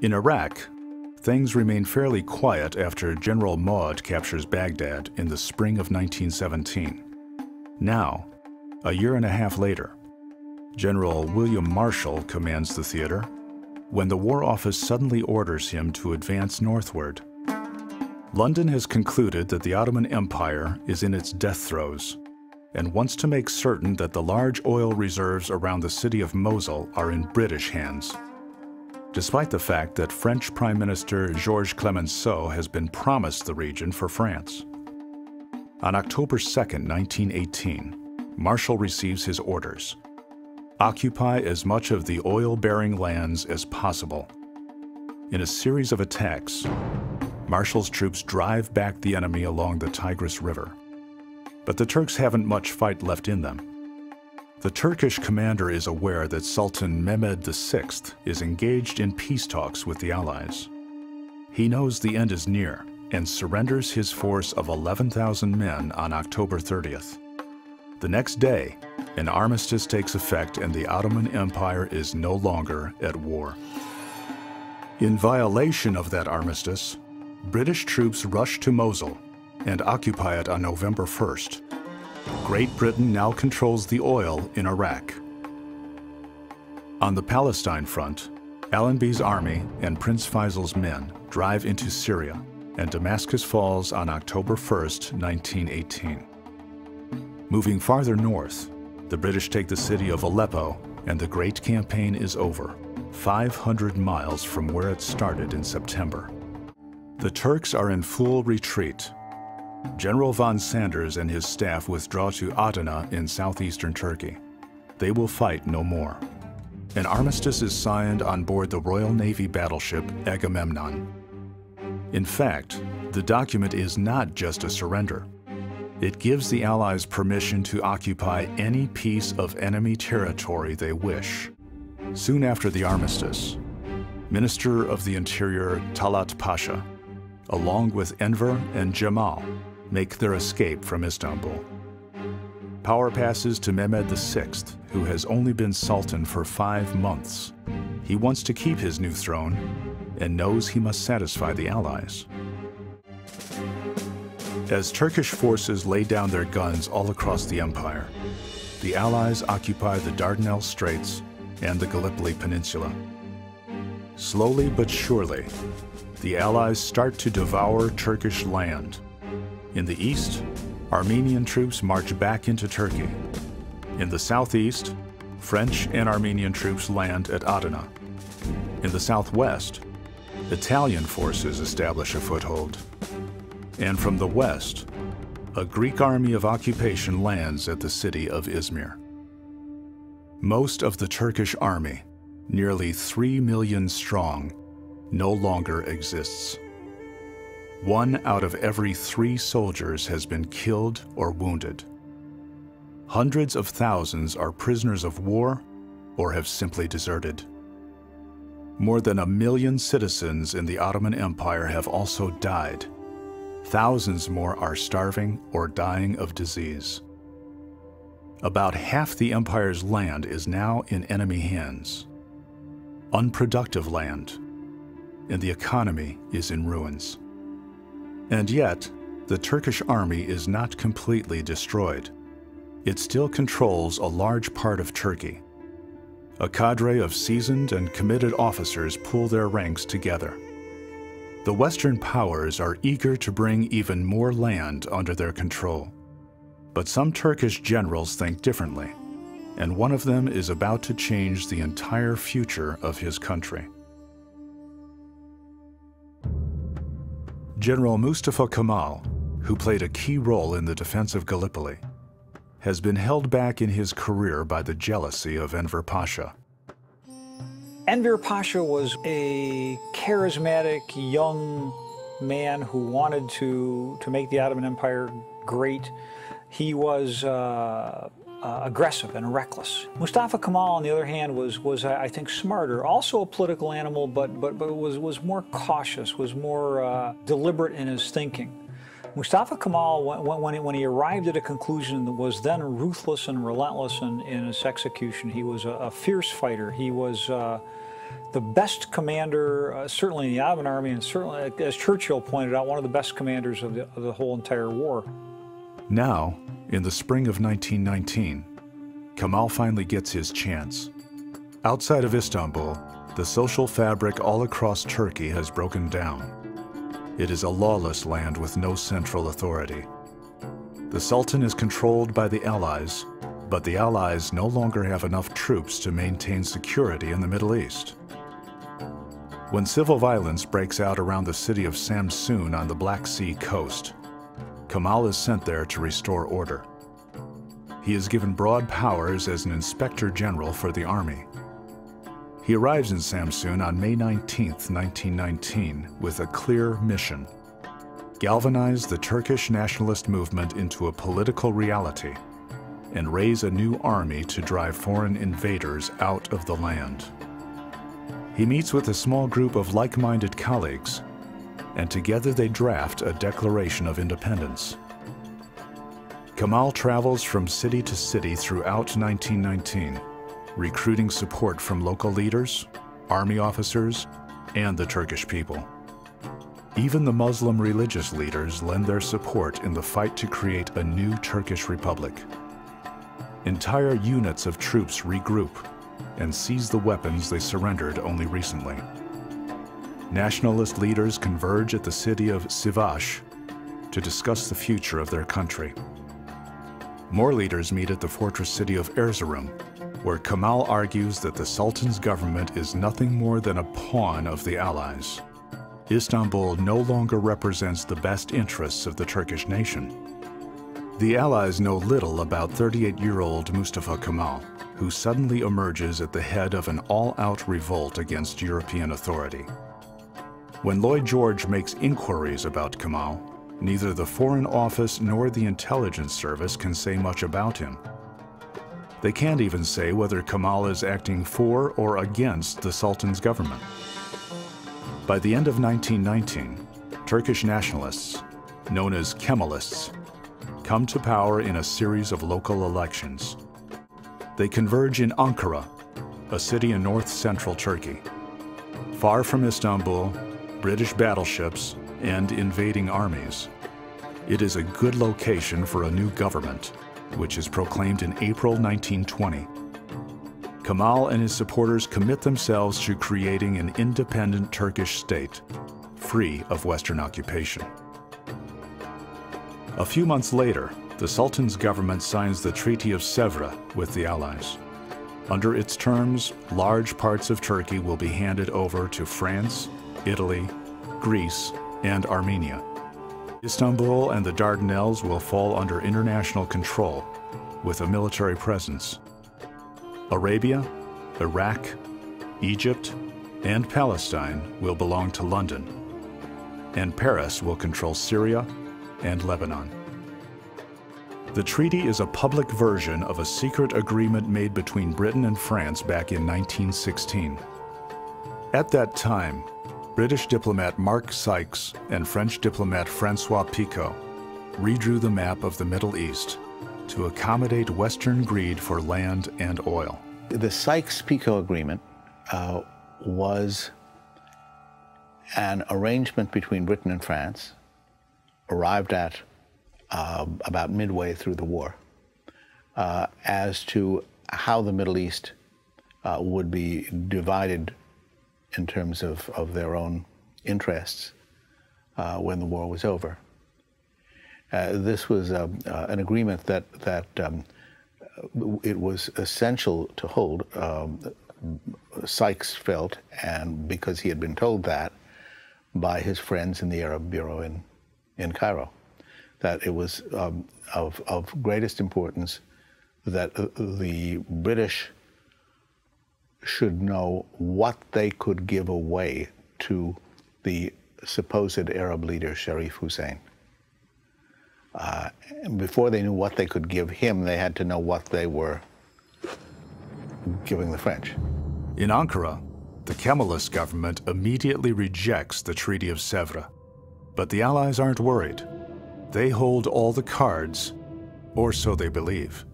In Iraq, things remain fairly quiet after General Maud captures Baghdad in the spring of 1917. Now, a year and a half later, General William Marshall commands the theater when the War Office suddenly orders him to advance northward. London has concluded that the Ottoman Empire is in its death throes and wants to make certain that the large oil reserves around the city of Mosul are in British hands, despite the fact that French Prime Minister Georges Clemenceau has been promised the region for France. On October 2, 1918, Marshall receives his orders. Occupy as much of the oil-bearing lands as possible. In a series of attacks, Marshall's troops drive back the enemy along the Tigris River. But the Turks haven't much fight left in them. The Turkish commander is aware that Sultan Mehmed VI is engaged in peace talks with the Allies. He knows the end is near and surrenders his force of 11,000 men on October 30th. The next day, an armistice takes effect and the Ottoman Empire is no longer at war. In violation of that armistice, British troops rush to Mosul and occupy it on November 1st. Great Britain now controls the oil in Iraq. On the Palestine front, Allenby's army and Prince Faisal's men drive into Syria, and Damascus falls on October 1st, 1918. Moving farther north, the British take the city of Aleppo, and the Great Campaign is over, 500 miles from where it started in September. The Turks are in full retreat. General von Sanders and his staff withdraw to Adana in southeastern Turkey. They will fight no more. An armistice is signed on board the Royal Navy battleship Agamemnon. In fact, the document is not just a surrender. It gives the Allies permission to occupy any piece of enemy territory they wish. Soon after the armistice, Minister of the Interior Talat Pasha, along with Enver and Jamal, make their escape from Istanbul. Power passes to Mehmed VI, who has only been Sultan for 5 months. He wants to keep his new throne and knows he must satisfy the Allies. As Turkish forces lay down their guns all across the empire, the Allies occupy the Dardanelles Straits and the Gallipoli Peninsula. Slowly but surely, the Allies start to devour Turkish land. In the east, Armenian troops march back into Turkey. In the southeast, French and Armenian troops land at Adana. In the southwest, Italian forces establish a foothold. And from the west, a Greek army of occupation lands at the city of Izmir. Most of the Turkish army, nearly 3 million strong, no longer exists. 1 out of every 3 soldiers has been killed or wounded. Hundreds of thousands are prisoners of war or have simply deserted. More than 1 million citizens in the Ottoman Empire have also died. Thousands more are starving or dying of disease. About half the empire's land is now in enemy hands. Unproductive land, and the economy is in ruins. And yet, the Turkish army is not completely destroyed. It still controls a large part of Turkey. A cadre of seasoned and committed officers pull their ranks together. The Western powers are eager to bring even more land under their control. But some Turkish generals think differently, and one of them is about to change the entire future of his country. General Mustafa Kemal, who played a key role in the defense of Gallipoli, has been held back in his career by the jealousy of Enver Pasha. Enver Pasha was a charismatic young man who wanted to make the Ottoman Empire great. He was aggressive and reckless. Mustafa Kemal, on the other hand, was I think smarter, also a political animal, but was more cautious, was more deliberate in his thinking. Mustafa Kemal, when he arrived at a conclusion, was then ruthless and relentless in his execution. He was a fierce fighter. He was the best commander, certainly in the Ottoman army, and certainly, as Churchill pointed out, one of the best commanders of the whole entire war. Now, in the spring of 1919, Kemal finally gets his chance. Outside of Istanbul, the social fabric all across Turkey has broken down. It is a lawless land with no central authority. The Sultan is controlled by the Allies, but the Allies no longer have enough troops to maintain security in the Middle East. When civil violence breaks out around the city of Samsun on the Black Sea coast, Kemal is sent there to restore order. He is given broad powers as an inspector general for the army. He arrives in Samsun on May 19, 1919, with a clear mission: galvanize the Turkish nationalist movement into a political reality and raise a new army to drive foreign invaders out of the land. He meets with a small group of like-minded colleagues, and together they draft a Declaration of Independence. Kemal travels from city to city throughout 1919, recruiting support from local leaders, army officers, and the Turkish people. Even the Muslim religious leaders lend their support in the fight to create a new Turkish republic. Entire units of troops regroup and seize the weapons they surrendered only recently. Nationalist leaders converge at the city of Sivas to discuss the future of their country. More leaders meet at the fortress city of Erzurum, where Kemal argues that the Sultan's government is nothing more than a pawn of the Allies. Istanbul no longer represents the best interests of the Turkish nation. The Allies know little about 38-year-old Mustafa Kemal, who suddenly emerges at the head of an all-out revolt against European authority. When Lloyd George makes inquiries about Kemal, neither the Foreign Office nor the Intelligence Service can say much about him. They can't even say whether Kemal is acting for or against the Sultan's government. By the end of 1919, Turkish nationalists, known as Kemalists, come to power in a series of local elections. They converge in Ankara, a city in north-central Turkey. Far from Istanbul, British battleships, and invading armies, it is a good location for a new government, which is proclaimed in April 1920. Kemal and his supporters commit themselves to creating an independent Turkish state, free of Western occupation. A few months later, the Sultan's government signs the Treaty of Sèvres with the Allies. Under its terms, large parts of Turkey will be handed over to France, Italy, Greece, and Armenia. Istanbul and the Dardanelles will fall under international control, with a military presence. Arabia, Iraq, Egypt, and Palestine will belong to London, and Paris will control Syria and Lebanon. The treaty is a public version of a secret agreement made between Britain and France back in 1916. At that time, British diplomat Mark Sykes and French diplomat François Picot redrew the map of the Middle East to accommodate Western greed for land and oil. The Sykes-Picot Agreement was an arrangement between Britain and France, arrived at about midway through the war, as to how the Middle East would be divided in terms of their own interests when the war was over. This was an agreement that it was essential to hold. Sykes felt, and because he had been told that by his friends in the Arab Bureau in Cairo, that it was of greatest importance that the British should know what they could give away to the supposed Arab leader, Sharif Hussein. Before they knew what they could give him, they had to know what they were giving the French. In Ankara, the Kemalist government immediately rejects the Treaty of Sèvres. But the Allies aren't worried. They hold all the cards, or so they believe.